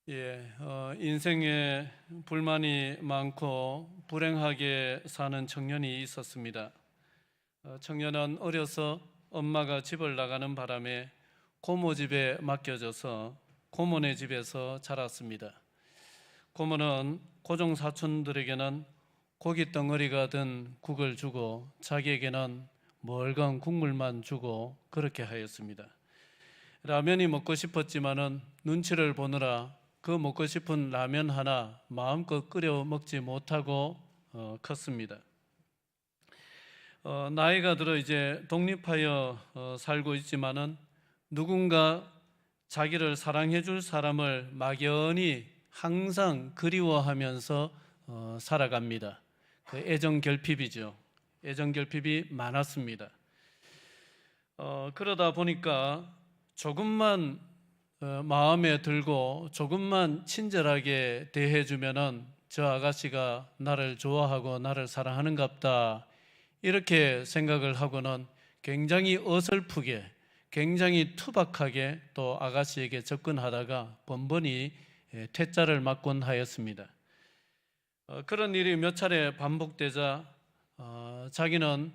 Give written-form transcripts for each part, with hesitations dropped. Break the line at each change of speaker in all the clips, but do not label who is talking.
인생에 불만이 많고 불행하게 사는 청년이 있었습니다. 청년은 어려서 엄마가 집을 나가는 바람에 고모 집에 맡겨져서 고모네 집에서 자랐습니다. 고모는 고종 사촌들에게는 고기 덩어리가 든 국을 주고 자기에게는 멀건 국물만 주고 그렇게 하였습니다. 라면이 먹고 싶었지만은 눈치를 보느라 그 먹고 싶은 라면 하나 마음껏 끓여 먹지 못하고 컸습니다. 나이가 들어 이제 독립하여 살고 있지만은 누군가 자기를 사랑해 줄 사람을 막연히 항상 그리워하면서 살아갑니다. 그 애정 결핍이죠. 애정 결핍이 많았습니다. 그러다 보니까 조금만 마음에 들고 조금만 친절하게 대해주면은 저 아가씨가 나를 좋아하고 나를 사랑하는갑다 이렇게 생각을 하고는 굉장히 어설프게 굉장히 투박하게 또 아가씨에게 접근하다가 번번이 퇴짜를 맞곤 하였습니다. 그런 일이 몇 차례 반복되자 자기는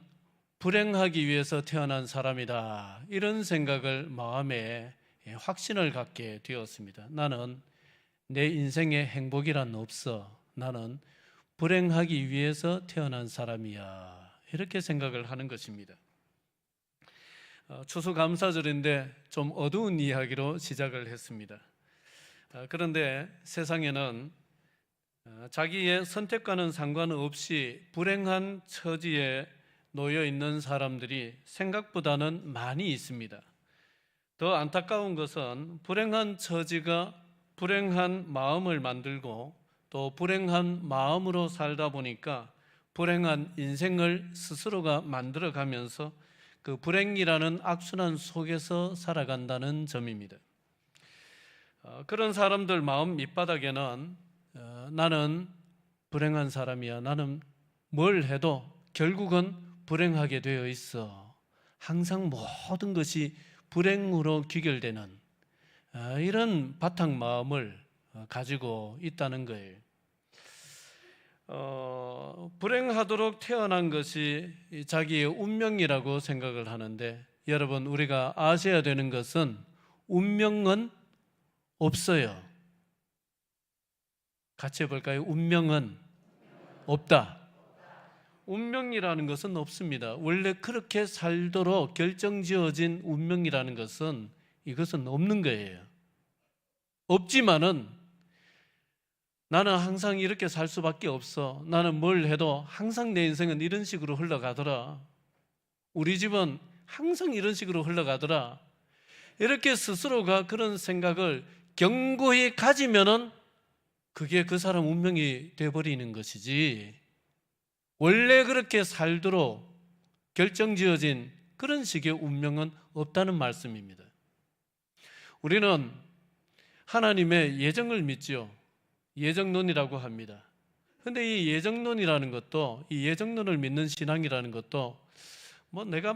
불행하기 위해서 태어난 사람이다 이런 생각을 마음에 확신을 갖게 되었습니다. 나는 내 인생에 행복이란 없어. 나는 불행하기 위해서 태어난 사람이야. 이렇게 생각을 하는 것입니다. 추수감사절인데 좀 어두운 이야기로 시작을 했습니다. 그런데 세상에는 자기의 선택과는 상관없이 불행한 처지에 놓여 있는 사람들이 생각보다는 많이 있습니다. 더 안타까운 것은 불행한 처지가 불행한 마음을 만들고 또 불행한 마음으로 살다 보니까 불행한 인생을 스스로가 만들어가면서 그 불행이라는 악순환 속에서 살아간다는 점입니다. 그런 사람들 마음 밑바닥에는 나는 불행한 사람이야. 나는 뭘 해도 결국은 불행하게 되어 있어. 항상 모든 것이 불행으로 귀결되는 이런 바탕 마음을 가지고 있다는 거예요. 불행하도록 태어난 것이 자기의 운명이라고 생각을 하는데 여러분 우리가 아셔야 되는 것은 운명은 없어요. 같이 해볼까요? 운명은 없다. 운명이라는 것은 없습니다. 원래 그렇게 살도록 결정지어진 운명이라는 것은 이것은 없는 거예요. 없지만은 나는 항상 이렇게 살 수밖에 없어. 나는 뭘 해도 항상 내 인생은 이런 식으로 흘러가더라. 우리 집은 항상 이런 식으로 흘러가더라. 이렇게 스스로가 그런 생각을 견고히 가지면은 그게 그 사람 운명이 되어버리는 것이지 원래 그렇게 살도록 결정지어진 그런 식의 운명은 없다는 말씀입니다. 우리는 하나님의 예정을 믿죠. 예정론이라고 합니다. 그런데 이 예정론이라는 것도 이 예정론을 믿는 신앙이라는 것도 내가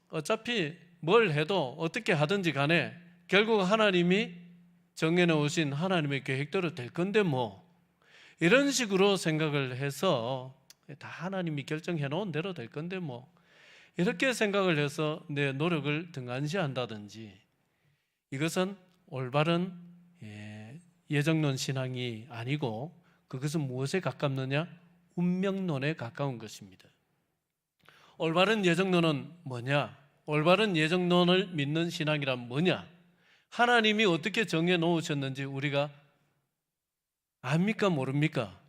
어차피 뭘 해도 어떻게 하든지 간에 결국 하나님이 정해놓으신 하나님의 계획대로 될 건데 이런 식으로 생각을 해서 다 하나님이 결정해 놓은 대로 될 건데 이렇게 생각을 해서 내 노력을 등한시한다든지 이것은 올바른 예정론 신앙이 아니고 그것은 무엇에 가깝느냐? 운명론에 가까운 것입니다. 올바른 예정론은 뭐냐? 올바른 예정론을 믿는 신앙이란 뭐냐? 하나님이 어떻게 정해 놓으셨는지 우리가 압니까? 모릅니까?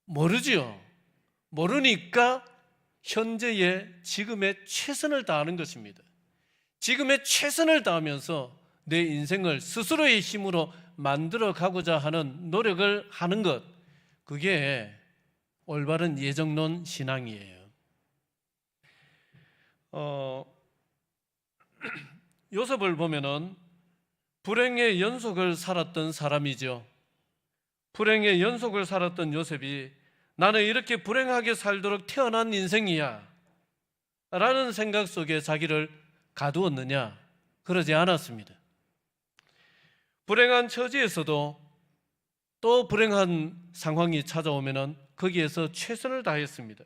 모르지요. 모르니까 현재의 지금의 최선을 다하는 것입니다. 지금의 최선을 다하면서 내 인생을 스스로의 힘으로 만들어 가고자 하는 노력을 하는 것, 그게 올바른 예정론 신앙이에요. 요셉을 보면은 불행의 연속을 살았던 사람이죠. 불행의 연속을 살았던 요셉이 나는 이렇게 불행하게 살도록 태어난 인생이야 라는 생각 속에 자기를 가두었느냐? 그러지 않았습니다. 불행한 처지에서도 또 불행한 상황이 찾아오면은 거기에서 최선을 다했습니다.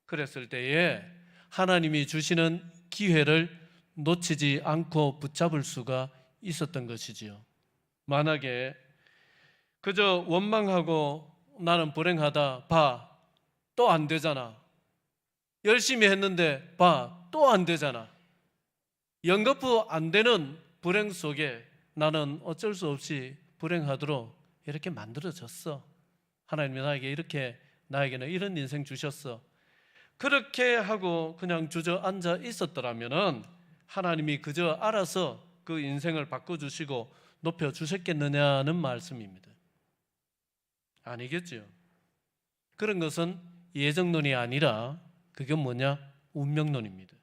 그랬을 때에 하나님이 주시는 기회를 놓치지 않고 붙잡을 수가 있었던 것이지요. 만약에 그저 원망하고 나는 불행하다, 봐, 또 안 되잖아. 열심히 했는데 봐, 또 안 되잖아. 연거푸 안 되는 불행 속에 나는 어쩔 수 없이 불행하도록 이렇게 만들어졌어. 하나님이 나에게는 이런 인생 주셨어. 그렇게 하고 그냥 주저앉아 있었더라면은 하나님이 그저 알아서 그 인생을 바꿔주시고 높여주셨겠느냐는 말씀입니다. 아니겠죠. 그런 것은 예정론이 아니라 그게 뭐냐? 운명론입니다.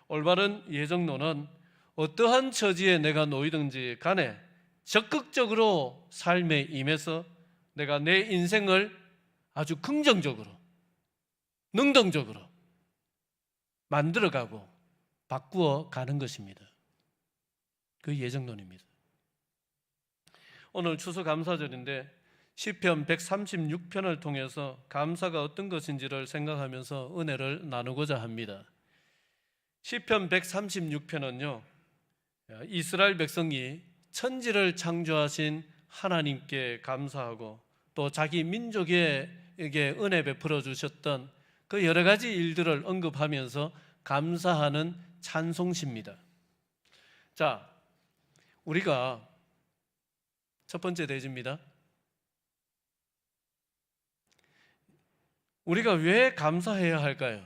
올바른 예정론은 어떠한 처지에 내가 놓이든지 간에 적극적으로 삶에 임해서 내가 내 인생을 아주 긍정적으로, 능동적으로 만들어가고 바꾸어 가는 것입니다. 그 예정론입니다. 오늘 추수감사절인데 시편 136편을 통해서 감사가 어떤 것인지를 생각하면서 은혜를 나누고자 합니다. 시편 136편은요, 이스라엘 백성이 천지를 창조하신 하나님께 감사하고 또 자기 민족에게 은혜 베풀어 주셨던 그 여러 가지 일들을 언급하면서 감사하는 찬송시입니다. 자, 우리가 첫 번째 대지입니다. 우리가 왜 감사해야 할까요?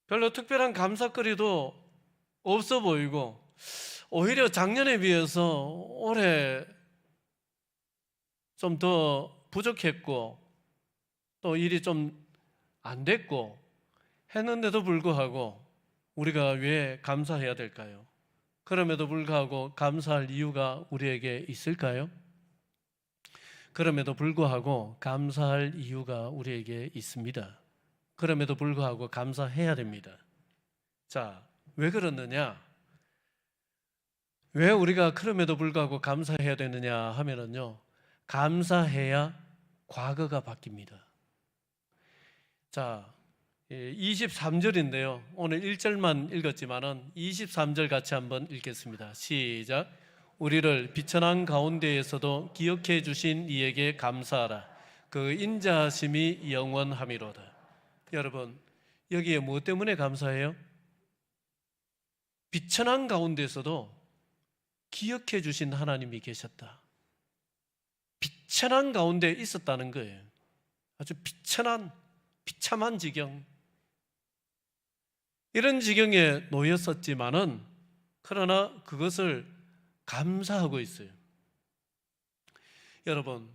별로 특별한 감사거리도 없어 보이고 오히려 작년에 비해서 올해 좀 더 부족했고 또 일이 좀 안 됐고 했는데도 불구하고 우리가 왜 감사해야 될까요? 그럼에도 불구하고 감사할 이유가 우리에게 있을까요? 그럼에도 불구하고 감사할 이유가 우리에게 있습니다. 그럼에도 불구하고 감사해야 됩니다. 자, 왜 그러느냐? 왜 우리가 그럼에도 불구하고 감사해야 되느냐 하면은요, 감사해야 과거가 바뀝니다. 자, 23절인데요. 오늘 1절만 읽었지만은 23절 같이 한번 읽겠습니다. 시작. 우리를 비천한 가운데에서도 기억해 주신 이에게 감사하라. 그 인자하심이 영원함이로다. 여러분, 여기에 무엇 때문에 감사해요? 비천한 가운데에서도 기억해 주신 하나님이 계셨다. 비천한 가운데 있었다는 거예요. 아주 비참한 지경, 이런 지경에 놓였었지만은 그러나 그것을 감사하고 있어요. 여러분,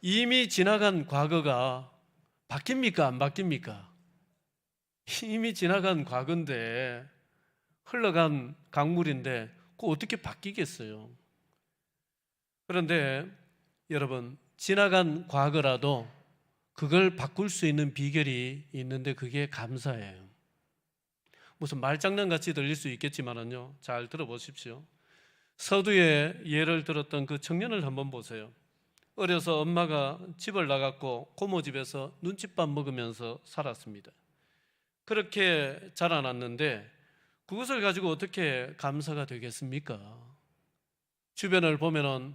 이미 지나간 과거가 바뀝니까? 안 바뀝니까? 이미 지나간 과거인데, 흘러간 강물인데 그거 어떻게 바뀌겠어요? 그런데 여러분, 지나간 과거라도 그걸 바꿀 수 있는 비결이 있는데 그게 감사예요. 무슨 말장난같이 들릴 수 있겠지만은요, 잘 들어보십시오. 서두에 예를 들었던 그 청년을 한번 보세요. 어려서 엄마가 집을 나갔고 고모 집에서 눈칫밥 먹으면서 살았습니다. 그렇게 자라났는데 그것을 가지고 어떻게 감사가 되겠습니까? 주변을 보면은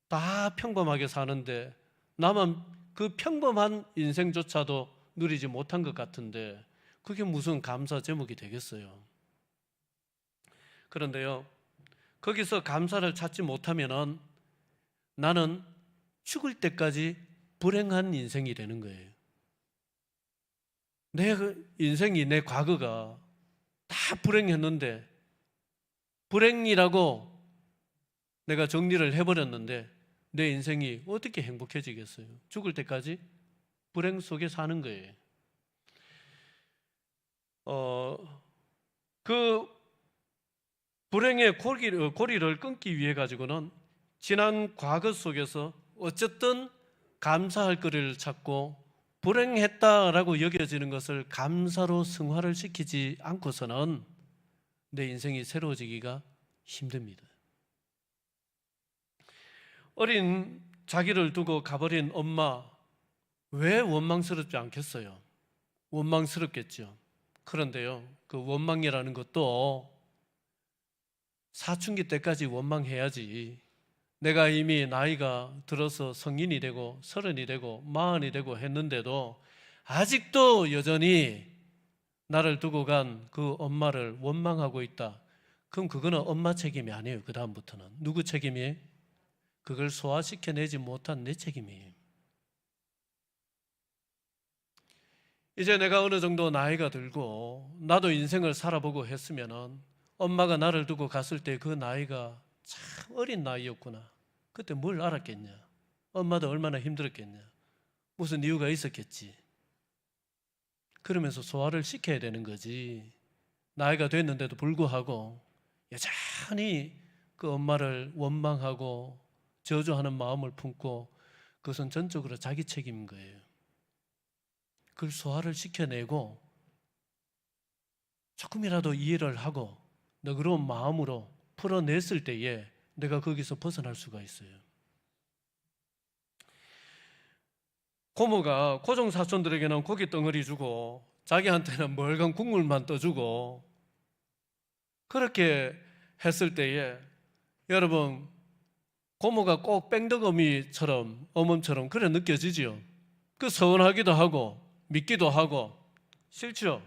다 평범하게 사는데 나만 그 평범한 인생조차도 누리지 못한 것 같은데 그게 무슨 감사 제목이 되겠어요? 그런데요, 거기서 감사를 찾지 못하면은 나는 죽을 때까지 불행한 인생이 되는 거예요. 내 인생이, 내 과거가 다 불행했는데, 불행이라고 내가 정리를 해버렸는데 내 인생이 어떻게 행복해지겠어요? 죽을 때까지 불행 속에 사는 거예요. 그 불행의 고리를 끊기 위해 가지고는 지난 과거 속에서 어쨌든 감사할 거리를 찾고 불행했다라고 여겨지는 것을 감사로 승화를 시키지 않고서는 내 인생이 새로워지기가 힘듭니다. 어린 자기를 두고 가버린 엄마, 왜 원망스럽지 않겠어요? 원망스럽겠죠. 그런데요, 그 원망이라는 것도 사춘기 때까지 원망해야지, 내가 이미 나이가 들어서 성인이 되고 30이 되고 40이 되고 했는데도 아직도 여전히 나를 두고 간 그 엄마를 원망하고 있다. 그럼 그거는 엄마 책임이 아니에요. 그 다음부터는 누구 책임이에요? 그걸 소화시켜내지 못한 내 책임이에요. 이제 내가 어느 정도 나이가 들고 나도 인생을 살아보고 했으면은 엄마가 나를 두고 갔을 때 그 나이가 참 어린 나이였구나. 그때 뭘 알았겠냐? 엄마도 얼마나 힘들었겠냐? 무슨 이유가 있었겠지. 그러면서 소화를 시켜야 되는 거지. 나이가 됐는데도 불구하고 여전히 그 엄마를 원망하고 저주하는 마음을 품고, 그것은 전적으로 자기 책임인 거예요. 그걸 소화를 시켜내고 조금이라도 이해를 하고 너그러운 마음으로 풀어냈을 때에 내가 거기서 벗어날 수가 있어요. 고모가 고종 사촌들에게는 고기 덩어리 주고 자기한테는 멀건 국물만 떠주고 그렇게 했을 때에 여러분, 고모가 꼭 뺑덕어미처럼 어멈처럼 그래 느껴지지요. 그 서운하기도 하고 믿기도 하고 싫죠.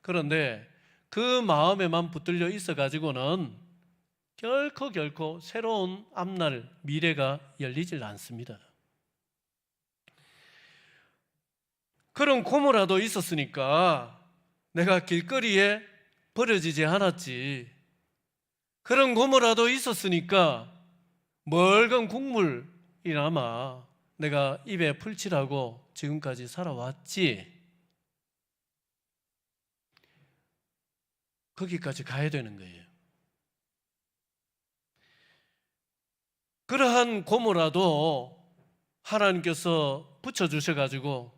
그런데 그 마음에만 붙들려 있어 가지고는 결코 새로운 앞날 미래가 열리질 않습니다. 그런 고모라도 있었으니까 내가 길거리에 버려지지 않았지. 그런 고모라도 있었으니까 멀건 국물이나마 내가 입에 풀칠하고 지금까지 살아왔지. 거기까지 가야 되는 거예요. 그러한 고모라도 하나님께서 붙여주셔가지고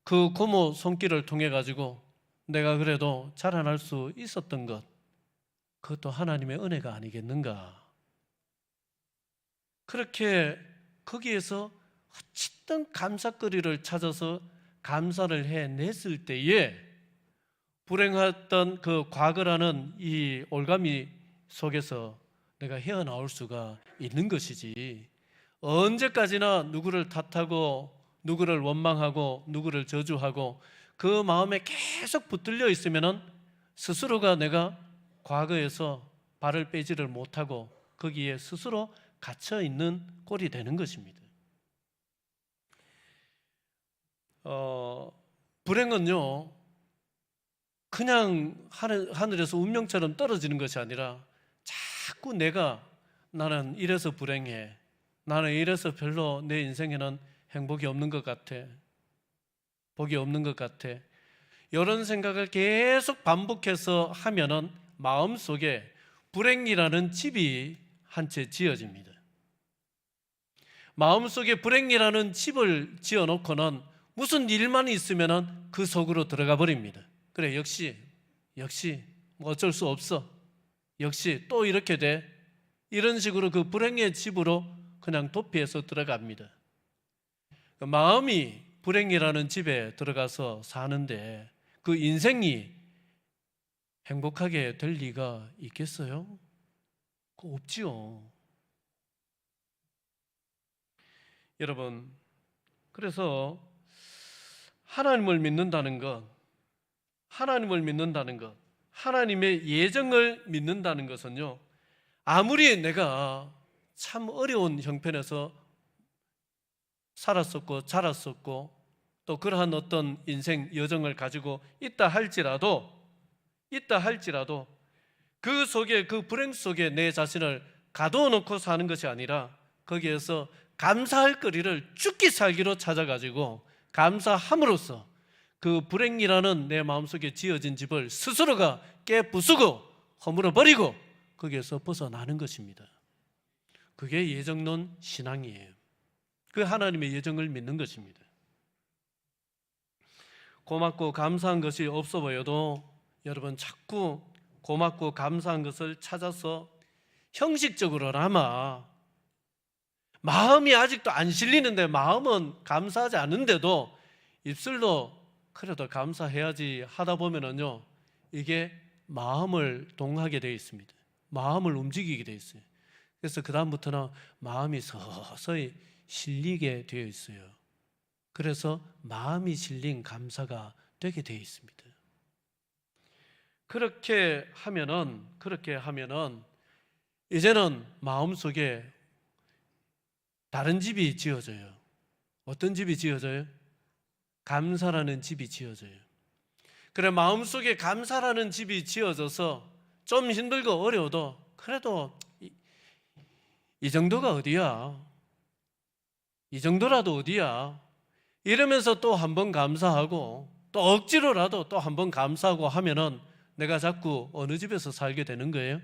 그 고모 손길을 통해 가지고 내가 그래도 자라날 수 있었던 것, 그것도 하나님의 은혜가 아니겠는가. 그렇게 거기에서 어쨌든 감사거리를 찾아서 감사를 해냈을 때에 불행했던 그 과거라는 이 올가미 속에서 내가 헤어나올 수가 있는 것이지, 언제까지나 누구를 탓하고 누구를 원망하고 누구를 저주하고 그 마음에 계속 붙들려 있으면은 스스로가 내가 과거에서 발을 빼지를 못하고 거기에 스스로 갇혀 있는 꼴이 되는 것입니다. 불행은요, 그냥 하늘에서 운명처럼 떨어지는 것이 아니라 자꾸 나는 이래서 불행해, 나는 이래서 별로 내 인생에는 행복이 없는 것 같아, 복이 없는 것 같아, 이런 생각을 계속 반복해서 하면은 마음속에 불행이라는 집이 한 채 지어집니다. 마음속에 불행이라는 집을 지어놓고는 무슨 일만 있으면은 그 속으로 들어가 버립니다. 그래, 역시 뭐 어쩔 수 없어, 역시 또 이렇게 돼, 이런 식으로 그 불행의 집으로 그냥 도피해서 들어갑니다. 마음이 불행이라는 집에 들어가서 사는데 그 인생이 행복하게 될 리가 있겠어요? 그거 없지요. 여러분, 그래서 하나님을 믿는다는 것, 하나님의 예정을 믿는다는 것은요, 아무리 내가 참 어려운 형편에서 살았었고 자랐었고 또 그러한 어떤 인생 여정을 가지고 있다 할지라도 그 속에, 그 불행 속에 내 자신을 가둬놓고 사는 것이 아니라 거기에서 감사할 거리를 죽기 살기로 찾아가지고 감사함으로써 그 불행이라는 내 마음속에 지어진 집을 스스로가 깨부수고 허물어 버리고 거기에서 벗어나는 것입니다. 그게 예정론 신앙이에요. 그 하나님의 예정을 믿는 것입니다. 고맙고 감사한 것이 없어 보여도 여러분, 자꾸 고맙고 감사한 것을 찾아서 형식적으로나마 마음이 아직도 안 실리는데, 마음은 감사하지 않는데도 입술로 그래도 감사해야지 하다 보면은요, 이게 마음을 동하게 되어 있습니다. 마음을 움직이게 되어 있어요. 그래서 그 다음부터는 마음이 서서히 실리게 되어 있어요. 그래서 마음이 실린 감사가 되게 되어 있습니다. 그렇게 하면은 이제는 마음속에 다른 집이 지어져요. 어떤 집이 지어져요? 감사라는 집이 지어져요. 그래, 마음속에 감사라는 집이 지어져서 좀 힘들고 어려워도 그래도 이 정도가 어디야? 이 정도라도 어디야? 이러면서 또 한 번 감사하고 또 억지로라도 또 한 번 감사하고 하면은 내가 자꾸 어느 집에서 살게 되는 거예요?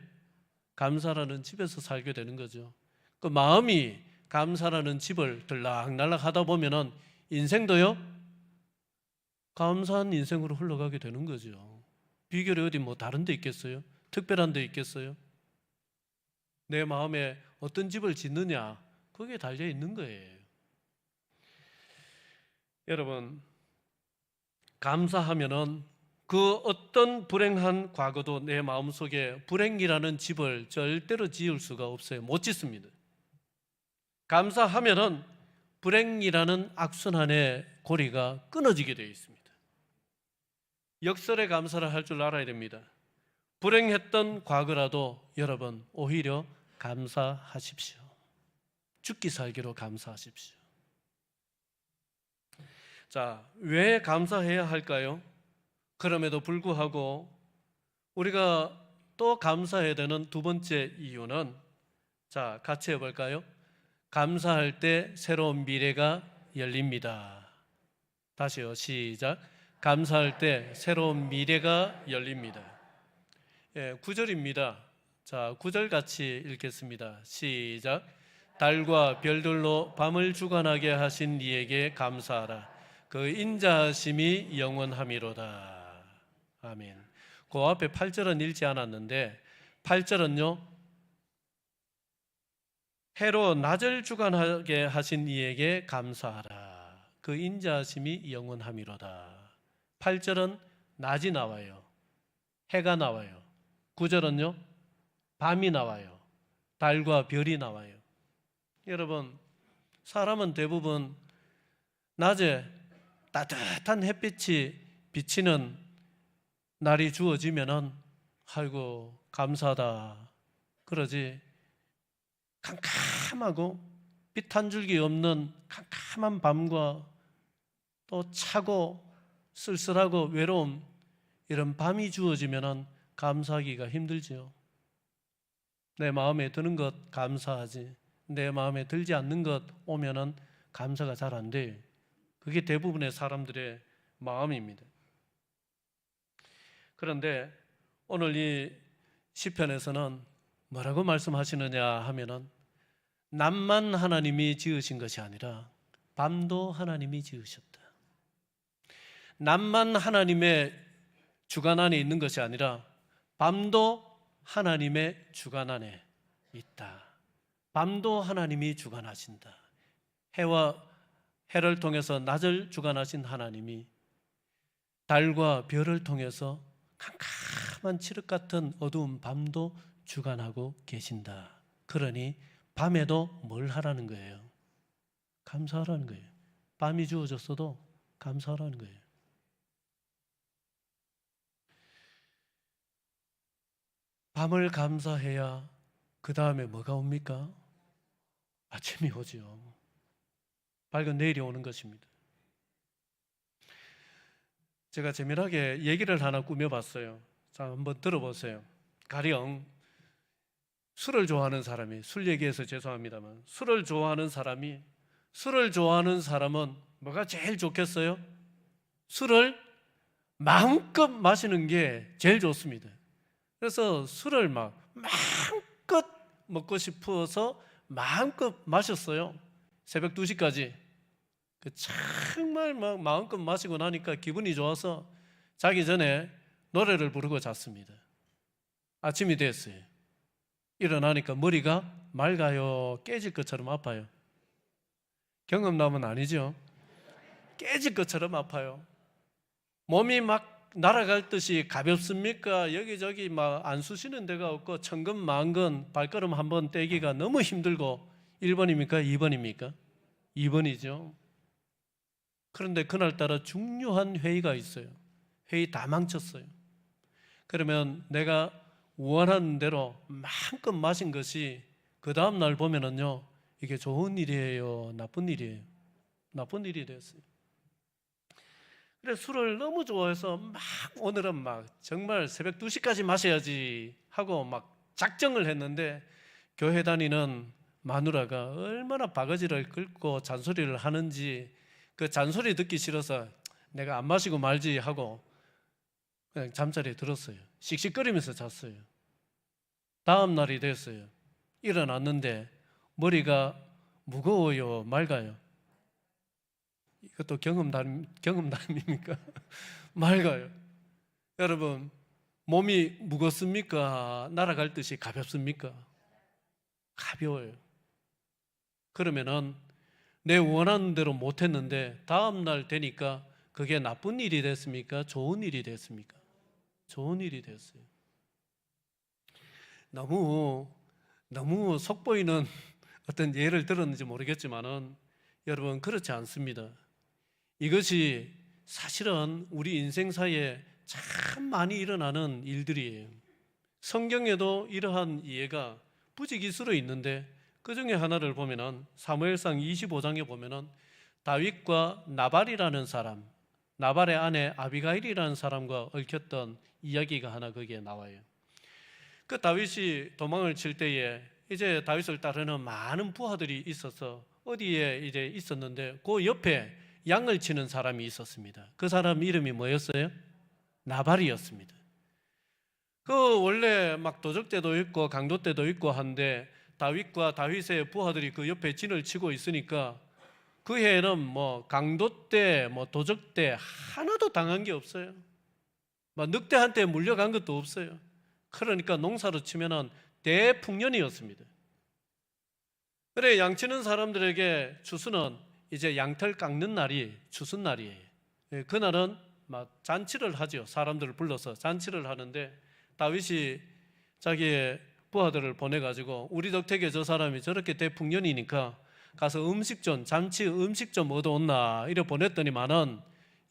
감사라는 집에서 살게 되는 거죠. 그 마음이 감사라는 집을 들락날락 하다 보면은 인생도요, 감사한 인생으로 흘러가게 되는 거죠. 비결이 어디 뭐 다른 데 있겠어요? 특별한 데 있겠어요? 내 마음에 어떤 집을 짓느냐, 거기에 달려 있는 거예요. 여러분, 감사하면은 그 어떤 불행한 과거도 내 마음속에 불행이라는 집을 절대로 지을 수가 없어요. 못 짓습니다. 감사하면은 불행이라는 악순환의 고리가 끊어지게 되어 있습니다. 역설의 감사를 할 줄 알아야 됩니다. 불행했던 과거라도 여러분 오히려 감사하십시오. 죽기 살기로 감사하십시오. 자, 왜 감사해야 할까요? 그럼에도 불구하고 우리가 또 감사해야 되는 두 번째 이유는, 자, 같이 해볼까요? 감사할 때 새로운 미래가 열립니다. 다시요, 시작. 감사할 때 새로운 미래가 열립니다. 9절입니다. 자, 9절 같이 읽겠습니다. 시작. 달과 별들로 밤을 주관하게 하신 이에게 감사하라. 그 인자하심이 영원함이로다. 아멘. 그 앞에 8절은 읽지 않았는데 8절은요, 해로 낮을 주관하게 하신 이에게 감사하라. 그 인자하심이 영원함이로다. 8절은 낮이 나와요. 해가 나와요. 9절은요, 밤이 나와요. 달과 별이 나와요. 여러분, 사람은 대부분 낮에 따뜻한 햇빛이 비치는 날이 주어지면은 아이고 감사하다 그러지, 캄캄하고 빛 한 줄기 없는 캄캄한 밤과 또 차고 쓸쓸하고 외로움, 이런 밤이 주어지면은 감사하기가 힘들지요. 내 마음에 드는 것 감사하지, 내 마음에 들지 않는 것 오면은 감사가 잘 안 돼요. 그게 대부분의 사람들의 마음입니다. 그런데 오늘 이 시편에서는 뭐라고 말씀하시느냐 하면은, 낮만 하나님이 지으신 것이 아니라 밤도 하나님이 지으셨다. 낮만 하나님의 주관 안에 있는 것이 아니라 밤도 하나님의 주관 안에 있다. 밤도 하나님이 주관하신다. 해를 통해서 낮을 주관하신 하나님이 달과 별을 통해서 캄캄한 칠흑 같은 어두운 밤도 주관하고 계신다. 그러니 밤에도 뭘 하라는 거예요? 감사하라는 거예요. 밤이 주어졌어도 감사하라는 거예요. 밤을 감사해야 그 다음에 뭐가 옵니까? 아침이 오지요. 밝은 내일이 오는 것입니다. 제가 재미나게 얘기를 하나 꾸며봤어요. 자, 한번 들어보세요. 가령 술을 좋아하는 사람이, 술 얘기해서 죄송합니다만, 술을 좋아하는 사람은 뭐가 제일 좋겠어요? 술을 마음껏 마시는 게 제일 좋습니다. 그래서 술을 마음껏 먹고 싶어서 마음껏 마셨어요. 새벽 2시까지. 정말 마음껏 마시고 나니까 기분이 좋아서 자기 전에 노래를 부르고 잤습니다. 아침이 됐어요. 일어나니까 머리가 맑아요. 깨질 것처럼 아파요. 경험담은 아니죠. 깨질 것처럼 아파요. 몸이 막 날아갈 듯이 가볍습니까? 여기저기 막 안 쑤시는 데가 없고 천근만근 발걸음 한번 떼기가 너무 힘들고 1번입니까? 2번입니까? 2번이죠. 그런데 그날따라 중요한 회의가 있어요. 회의 다 망쳤어요. 그러면 내가 원하는 대로 마음껏 마신 것이 그 다음날 보면은요, 이게 좋은 일이에요? 나쁜 일이에요? 나쁜 일이 됐어요. 그래서 술을 너무 좋아해서 막 오늘은 막 정말 새벽 2시까지 마셔야지 하고 막 작정을 했는데 교회 다니는 마누라가 얼마나 바가지를 긁고 잔소리를 하는지 그 잔소리 듣기 싫어서 내가 안 마시고 말지 하고 그냥 잠자리에 들었어요. 씩씩거리면서 잤어요. 다음 날이 됐어요. 일어났는데 머리가 무거워요, 맑아요? 이것도 경험담입니까? 맑아요. 여러분, 몸이 무겁습니까? 날아갈 듯이 가볍습니까? 가벼워요. 그러면은 내 원하는 대로 못했는데 다음 날 되니까 그게 나쁜 일이 됐습니까? 좋은 일이 됐습니까? 좋은 일이 됐어요. 너무 속보이는 어떤 예를 들었는지 모르겠지만은 여러분 그렇지 않습니다. 이것이 사실은 우리 인생사에 참 많이 일어나는 일들이에요. 성경에도 이러한 예가 부지기수로 있는데 그 중에 하나를 보면은 사무엘상 25장에 보면은 다윗과 나발이라는 사람, 나발의 아내 아비가일이라는 사람과 얽혔던 이야기가 하나 거기에 나와요. 그 다윗이 도망을 칠 때에 이제 다윗을 따르는 많은 부하들이 있어서 어디에 이제 있었는데 그 옆에 양을 치는 사람이 있었습니다. 그 사람 이름이 뭐였어요? 나발이었습니다. 그 원래 막 도적대도 있고 강도대도 있고 한데 다윗과 다윗의 부하들이 그 옆에 진을 치고 있으니까 그 해에는 뭐 강도대, 뭐 도적대 하나도 당한 게 없어요. 막 늑대한테 물려간 것도 없어요. 그러니까 농사로 치면은 대풍년이었습니다. 그래 양치는 사람들에게 추수는 이제 양털 깎는 날이 추수날이에요. 그날은 막 잔치를 하죠. 사람들을 불러서 잔치를 하는데 다윗이 자기의 부하들을 보내가지고 우리 덕택에 저 사람이 저렇게 대풍년이니까 가서 잔치 음식 좀 얻어온나 이래 보냈더니만은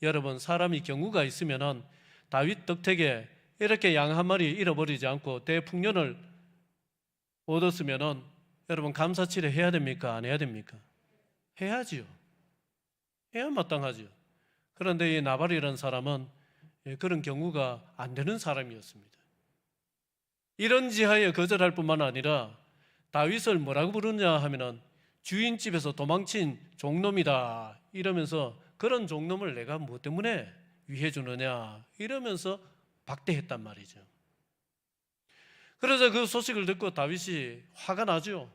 여러분 사람이 경우가 있으면은 다윗 덕택에 이렇게 양 한 마리 잃어버리지 않고 대풍년을 얻었으면은 여러분 감사치레 해야 됩니까? 안 해야 됩니까? 해야지요. 해야 마땅하죠. 그런데 이 나발이라는 사람은 그런 경우가 안 되는 사람이었습니다. 이런 지하에 거절할 뿐만 아니라 다윗을 뭐라고 부르냐 하면은 주인집에서 도망친 종놈이다 이러면서 그런 종놈을 내가 뭐 때문에 위해 주느냐 이러면서 박대했단 말이죠. 그래서 그 소식을 듣고 다윗이 화가 나죠.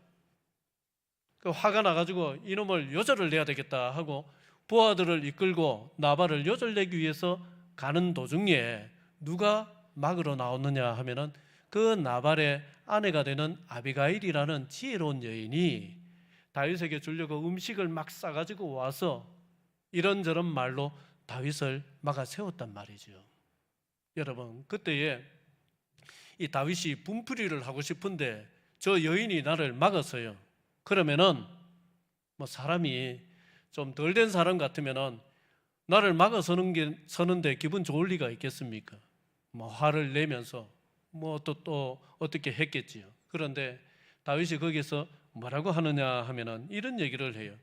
그 화가 나가지고 이놈을 요절을 내야 되겠다 하고 부하들을 이끌고 나발을 요절내기 위해서 가는 도중에 누가 막으로 나오느냐 하면은 그 나발의 아내가 되는 아비가일이라는 지혜로운 여인이 다윗에게 주려고 음식을 막 싸가지고 와서 이런저런 말로 다윗을 막아 세웠단 말이죠. 여러분 그때에 이 다윗이 분풀이를 하고 싶은데 저 여인이 나를 막았어요. 그러면은 뭐 사람이 좀 덜 된 사람 같으면은 나를 막아 서는데 기분 좋을 리가 있겠습니까? 뭐 화를 내면서 뭐 또 어떻게 했겠지요. 그런데 다윗이 거기서 뭐라고 하느냐 하면은 이런 얘기를 해요.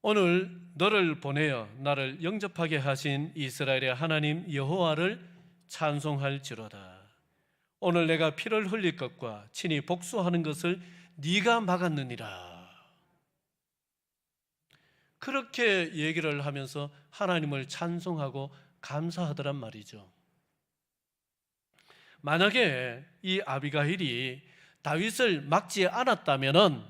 오늘 너를 보내어 나를 영접하게 하신 이스라엘의 하나님 여호와를 찬송할지로다. 오늘 내가 피를 흘릴 것과 친히 복수하는 것을 네가 막았느니라. 그렇게 얘기를 하면서 하나님을 찬송하고 감사하더란 말이죠. 만약에 이 아비가일이 다윗을 막지 않았다면은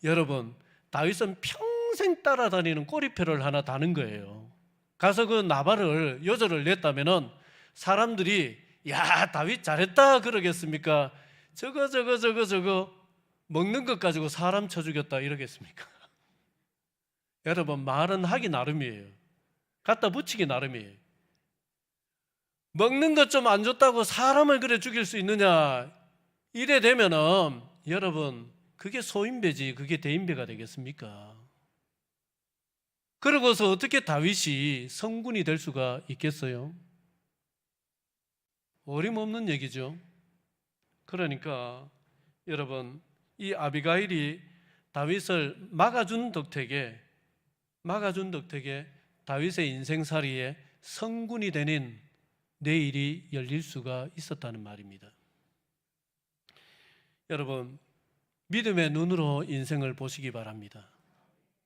여러분 다윗은 평생 따라다니는 꼬리표를 하나 다는 거예요. 가서 그 나발을 요절을 냈다면은 사람들이 야 다윗 잘했다 그러겠습니까? 저거 먹는 것 가지고 사람 쳐 죽였다 이러겠습니까? 여러분, 말은 하기 나름이에요. 갖다 붙이기 나름이에요. 먹는 것 좀 안 좋다고 사람을 그래 죽일 수 있느냐? 이래 되면은 여러분, 그게 소인배지 그게 대인배가 되겠습니까? 그러고서 어떻게 다윗이 성군이 될 수가 있겠어요? 어림없는 얘기죠. 그러니까 여러분, 이 아비가일이 다윗을 막아준 덕택에 다윗의 인생살이에 성군이 되는 내일이 열릴 수가 있었다는 말입니다. 여러분, 믿음의 눈으로 인생을 보시기 바랍니다.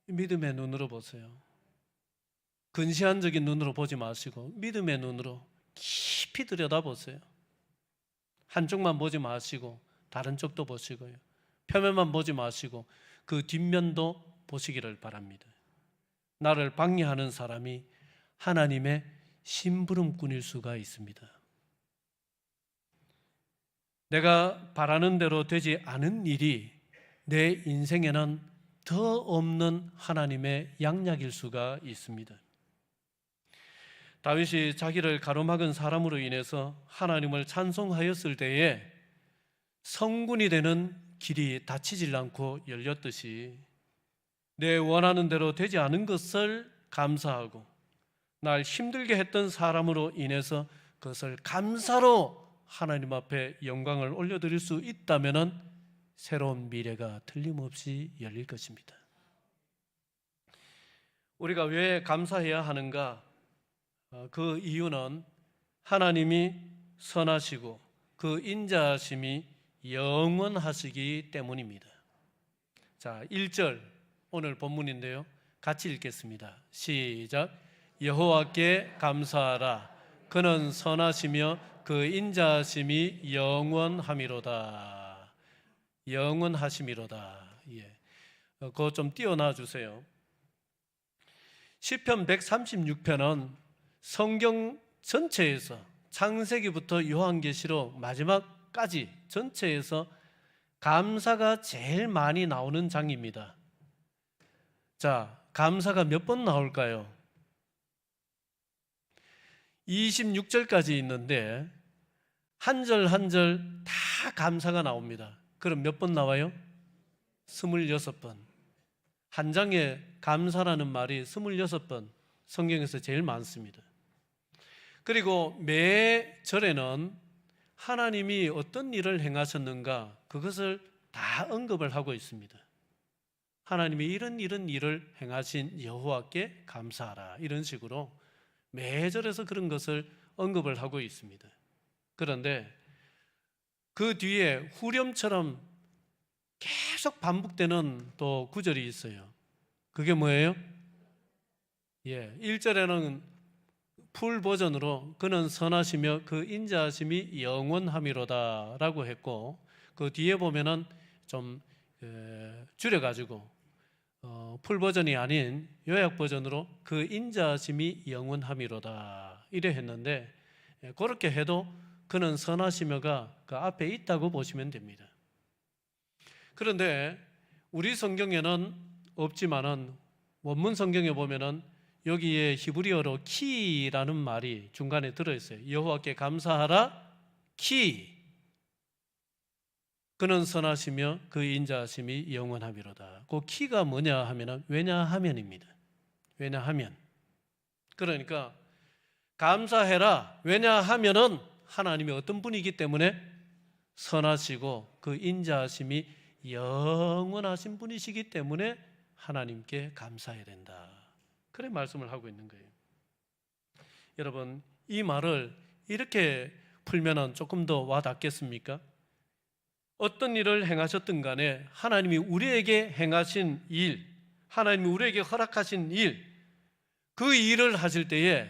믿음의 눈으로 보세요. 근시안적인 눈으로 보지 마시고 믿음의 눈으로 깊이 들여다보세요. 한쪽만 보지 마시고 다른 쪽도 보시고요. 표면만 보지 마시고 그 뒷면도 보시기를 바랍니다. 나를 방해하는 사람이 하나님의 심부름꾼일 수가 있습니다. 내가 바라는 대로 되지 않은 일이 내 인생에는 더 없는 하나님의 양약일 수가 있습니다. 다윗이 자기를 가로막은 사람으로 인해서 하나님을 찬송하였을 때에 성군이 되는 길이 닫히질 않고 열렸듯이 내 원하는 대로 되지 않은 것을 감사하고 날 힘들게 했던 사람으로 인해서 그것을 감사로 하나님 앞에 영광을 올려드릴 수 있다면 새로운 미래가 틀림없이 열릴 것입니다. 우리가 왜 감사해야 하는가? 그 이유는 하나님이 선하시고 그 인자하심이 영원하시기 때문입니다. 자, 1절 오늘 본문인데요. 같이 읽겠습니다. 시작. 여호와께 감사하라. 그는 선하시며 그 인자하심이 영원함이로다. 영원하심이로다. 그거 좀 띄워놔 주세요. 시편 136편은 성경 전체에서 창세기부터 요한계시록 마지막까지 전체에서 감사가 제일 많이 나오는 장입니다. 자, 감사가 몇 번 나올까요? 26절까지 있는데 한 절 한 절 다 감사가 나옵니다. 그럼 몇 번 나와요? 26번. 한 장에 감사라는 말이 26번 성경에서 제일 많습니다. 그리고 매 절에는 하나님이 어떤 일을 행하셨는가 그것을 다 언급을 하고 있습니다. 하나님이 이런 일을 행하신 여호와께 감사하라, 이런 식으로 매 절에서 그런 것을 언급을 하고 있습니다. 그런데 그 뒤에 후렴처럼 계속 반복되는 또 구절이 있어요. 그게 뭐예요? 1절에는 풀 버전으로 그는 선하시며 그 인자하심이 영원함이로다 라고 했고, 그 뒤에 보면은 좀 줄여가지고 풀 버전이 아닌 요약 버전으로 그 인자하심이 영원함이로다 이래 했는데, 그렇게 해도 그는 선하시며가 그 앞에 있다고 보시면 됩니다. 그런데 우리 성경에는 없지만은 원문 성경에 보면은 여기에 히브리어로 키라는 말이 중간에 들어있어요. 여호와께 감사하라 키. 그는 선하시며 그 인자하심이 영원하미로다. 그 키가 뭐냐 하면은 왜냐하면입니다. 왜냐하면. 그러니까 감사해라. 왜냐하면은 하나님이 어떤 분이기 때문에 선하시고 그 인자하심이 영원하신 분이시기 때문에 하나님께 감사해야 된다. 그래 말씀을 하고 있는 거예요. 여러분, 이 말을 이렇게 풀면은 조금 더 와닿겠습니까? 어떤 일을 행하셨든 간에 하나님이 우리에게 행하신 일, 하나님이 우리에게 허락하신 일, 그 일을 하실 때에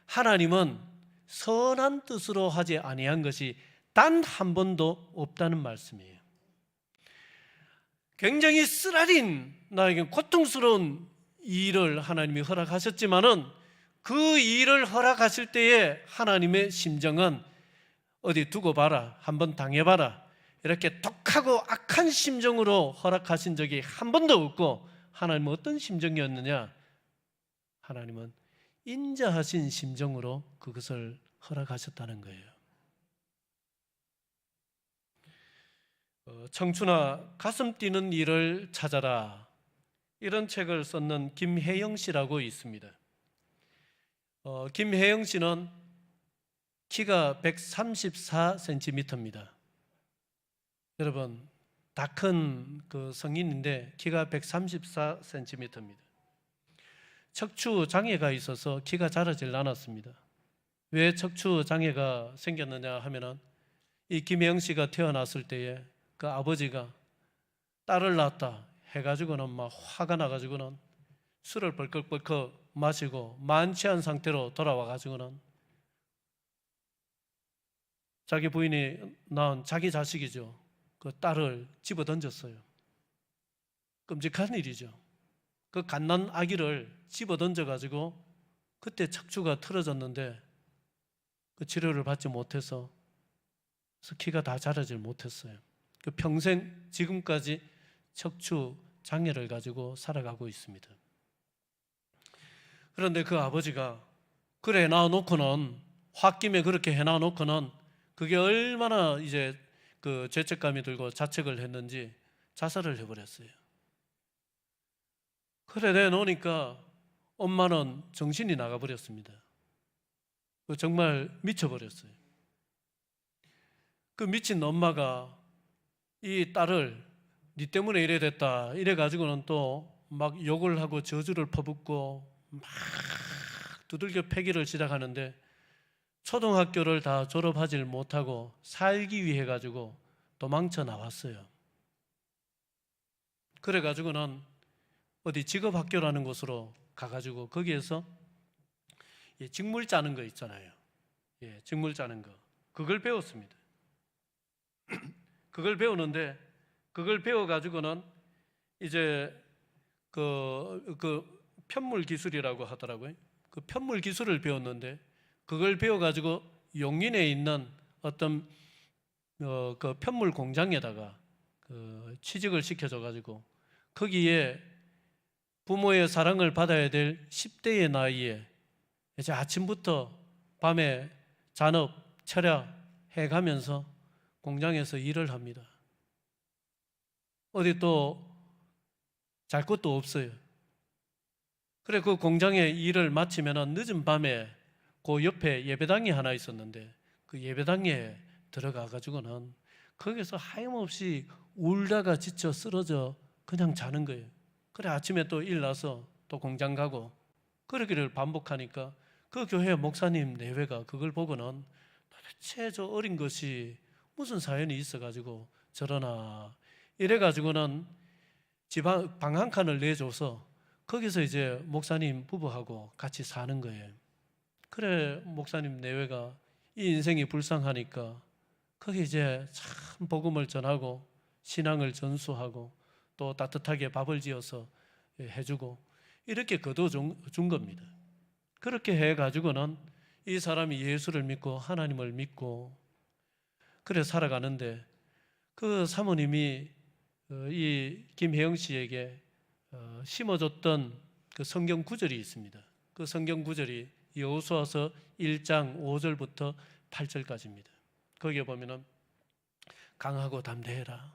하나님은 선한 뜻으로 하지 아니한 것이 단 한 번도 없다는 말씀이에요. 굉장히 쓰라린, 나에게 고통스러운 일을 하나님이 허락하셨지만은 그 일을 허락하실 때에 하나님의 심정은 어디 두고 봐라, 한번 당해봐라, 이렇게 독하고 악한 심정으로 허락하신 적이 한 번도 없고 하나님은 어떤 심정이었느냐? 하나님은 인자하신 심정으로 그것을 허락하셨다는 거예요. 청춘아 가슴 뛰는 일을 찾아라, 이런 책을 썼는 김혜영 씨라고 있습니다. 김혜영 씨는 키가 134cm입니다. 여러분, 다 큰 그 성인인데 키가 134cm입니다. 척추 장애가 있어서 키가 자라질 않았습니다. 왜 척추 장애가 생겼느냐 하면은 이 김혜영 씨가 태어났을 때에 그 아버지가 딸을 낳았다 해가지고는 막 화가 나가지고는 술을 벌컥벌컥 마시고 만취한 상태로 돌아와가지고는 자기 부인이 낳은 자기 자식이죠, 그 딸을 집어 던졌어요. 끔찍한 일이죠. 그 갓난 아기를 집어 던져가지고 그때 척추가 틀어졌는데 그 치료를 받지 못해서 키가 다 자라질 못했어요. 그 평생 지금까지 척추 장애를 가지고 살아가고 있습니다. 그런데 그 아버지가 그래 해놔놓고는, 홧김에 그렇게 해놔놓고는 그게 얼마나 이제 그 죄책감이 들고 자책을 했는지 자살을 해버렸어요. 그래 내놓으니까 엄마는 정신이 나가버렸습니다. 정말 미쳐버렸어요. 그 미친 엄마가 이 딸을 네 때문에 이래 됐다 이래가지고는 또 막 욕을 하고 저주를 퍼붓고 막 두들겨 패기를 시작하는데 초등학교를 다 졸업하지 못하고 살기 위해 가지고 도망쳐 나왔어요. 그래가지고는 어디 직업학교라는 곳으로 가가지고 거기에서 직물 짜는 거 있잖아요. 직물 짜는 거, 그걸 배웠습니다. 그걸 배우는데 그걸 배워가지고는 이제 그 편물 기술이라고 하더라고요. 그 편물 기술을 배웠는데 그걸 배워가지고 용인에 있는 어떤 그 편물 공장에다가 취직을 시켜줘가지고 거기에 부모의 사랑을 받아야 될 10대의 나이에 이제 아침부터 밤에 잔업, 철야 해가면서 공장에서 일을 합니다. 어디 또 잘 것도 없어요. 그래 그 공장에 일을 마치면 늦은 밤에 그 옆에 예배당이 하나 있었는데 그 예배당에 들어가 가지고는 거기서 하염없이 울다가 지쳐 쓰러져 그냥 자는 거예요. 그래 아침에 또 일나서 또 공장 가고 그러기를 반복하니까 그 교회 목사님 내외가 그걸 보고는 도대체 저 어린 것이 무슨 사연이 있어가지고 저러나 이래가지고는 방 한 칸을 내줘서 거기서 이제 목사님 부부하고 같이 사는 거예요. 그래 목사님 내외가 이 인생이 불쌍하니까 거기 이제 참 복음을 전하고 신앙을 전수하고 또 따뜻하게 밥을 지어서 해주고 이렇게 거둬준 겁니다. 그렇게 해가지고는 이 사람이 예수를 믿고 하나님을 믿고 그래 살아가는데 그 사모님이 이 김혜영 씨에게 심어줬던 그 성경 구절이 있습니다. 그 성경 구절이 여호수아서 1장 5절부터 8절까지입니다. 거기에 보면은 강하고 담대해라.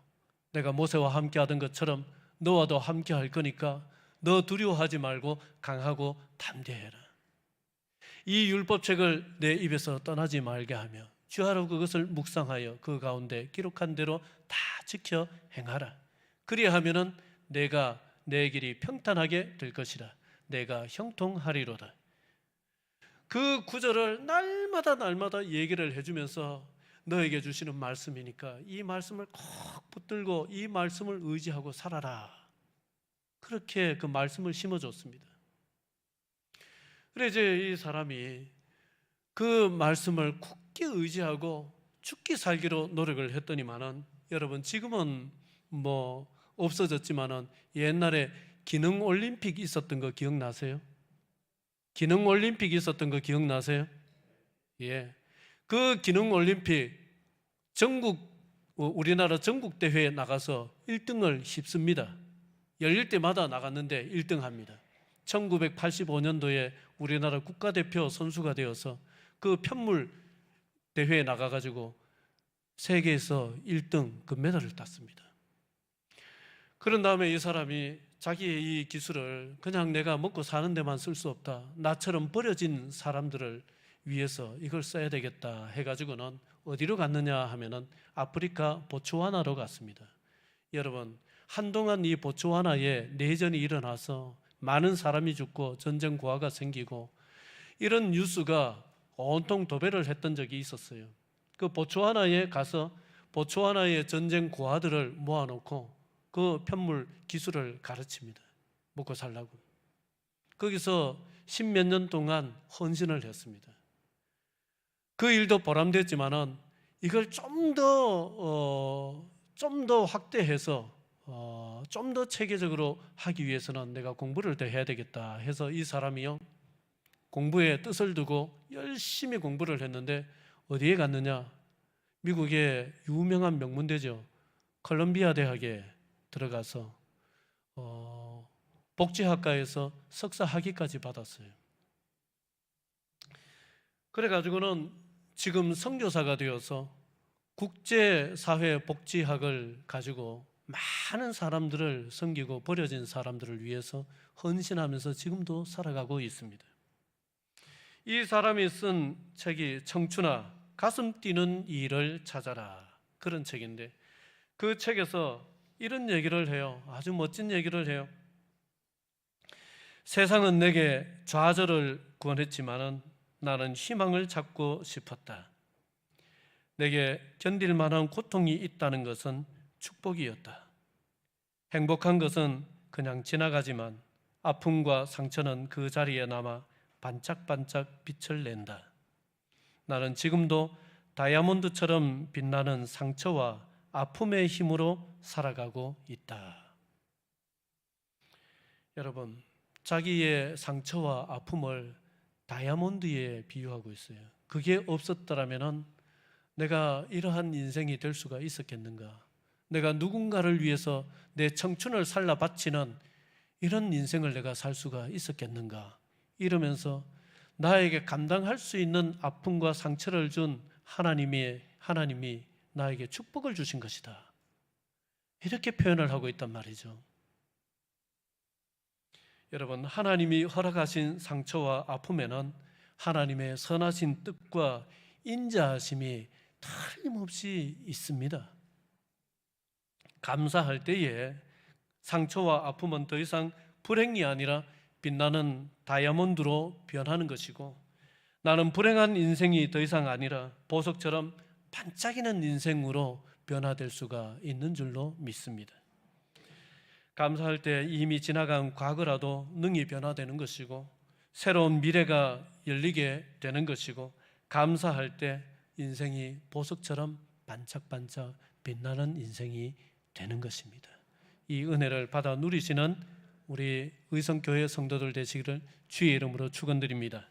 내가 모세와 함께 하던 것처럼 너와도 함께 할 거니까 너 두려워하지 말고 강하고 담대해라. 이 율법책을 내 입에서 떠나지 말게 하며 주하로 그것을 묵상하여 그 가운데 기록한 대로 다 지켜 행하라. 그리하면은 내가 내 길이 평탄하게 될 것이라. 내가 형통하리로다. 그 구절을 날마다 얘기를 해주면서 너에게 주시는 말씀이니까 이 말씀을 꼭 붙들고 이 말씀을 의지하고 살아라. 그렇게 그 말씀을 심어줬습니다. 그래 이제 이 사람이 그 말씀을 굳게 의지하고 죽기 살기로 노력을 했더니만은 여러분 지금은 뭐 없어졌지만은 옛날에 기능 올림픽 있었던 거 기억나세요? 기능 올림픽 있었던 거 기억나세요? 예. 그 기능 올림픽 우리나라 전국 대회에 나가서 1등을 휩습니다. 열릴 때마다 나갔는데 1등 합니다. 1985년도에 우리나라 국가대표 선수가 되어서 그 편물 대회에 나가가지고 세계에서 1등 금메달을 땄습니다. 그런 다음에 이 사람이 자기의 이 기술을 그냥 내가 먹고 사는 데만 쓸 수 없다, 나처럼 버려진 사람들을 위해서 이걸 써야 되겠다 해가지고는 어디로 갔느냐 하면은 아프리카 보츠와나로 갔습니다. 여러분, 한동안 이 보츠와나에 내전이 일어나서 많은 사람이 죽고 전쟁 고아가 생기고 이런 뉴스가 온통 도배를 했던 적이 있었어요. 그 보츠와나에 가서 보츠와나의 전쟁 고아들을 모아놓고 그 편물 기술을 가르칩니다. 먹고 살라고. 거기서 10몇 년 동안 헌신을 했습니다. 그 일도 보람됐지만은 이걸 좀 더 확대해서 좀 더 체계적으로 하기 위해서는 내가 공부를 더 해야 되겠다 해서 이 사람이요, 공부에 뜻을 두고 열심히 공부를 했는데 어디에 갔느냐? 미국의 유명한 명문대죠. 컬럼비아 대학에 들어가서 복지학과에서 석사 학위까지 받았어요. 그래가지고는 지금 선교사가 되어서 국제사회복지학을 가지고 많은 사람들을 섬기고 버려진 사람들을 위해서 헌신하면서 지금도 살아가고 있습니다. 이 사람이 쓴 책이 청춘아, 가슴 뛰는 일을 찾아라, 그런 책인데 그 책에서 이런 얘기를 해요. 아주 멋진 얘기를 해요. 세상은 내게 좌절을 권했지만은 나는 희망을 찾고 싶었다. 내게 견딜 만한 고통이 있다는 것은 축복이었다. 행복한 것은 그냥 지나가지만 아픔과 상처는 그 자리에 남아 반짝반짝 빛을 낸다. 나는 지금도 다이아몬드처럼 빛나는 상처와 아픔의 힘으로 살아가고 있다. 여러분, 자기의 상처와 아픔을 다이아몬드에 비유하고 있어요. 그게 없었더라면 내가 이러한 인생이 될 수가 있었겠는가? 내가 누군가를 위해서 내 청춘을 살라 바치는 이런 인생을 내가 살 수가 있었겠는가? 이러면서 나에게 감당할 수 있는 아픔과 상처를 준 하나님이 나에게 축복을 주신 것이다. 이렇게 표현을 하고 있단 말이죠. 여러분, 하나님이 허락하신 상처와 아픔에는 하나님의 선하신 뜻과 인자하심이 틀림없이 있습니다. 감사할 때에 상처와 아픔은 더 이상 불행이 아니라 빛나는 다이아몬드로 변하는 것이고, 나는 불행한 인생이 더 이상 아니라 보석처럼 반짝이는 인생으로 변화될 수가 있는 줄로 믿습니다. 감사할 때 이미 지나간 과거라도 능히 변화되는 것이고, 새로운 미래가 열리게 되는 것이고, 감사할 때 인생이 보석처럼 반짝반짝 빛나는 인생이 되는 것입니다. 이 은혜를 받아 누리시는 우리 의성교회 성도들 되시기를 주의 이름으로 축원드립니다.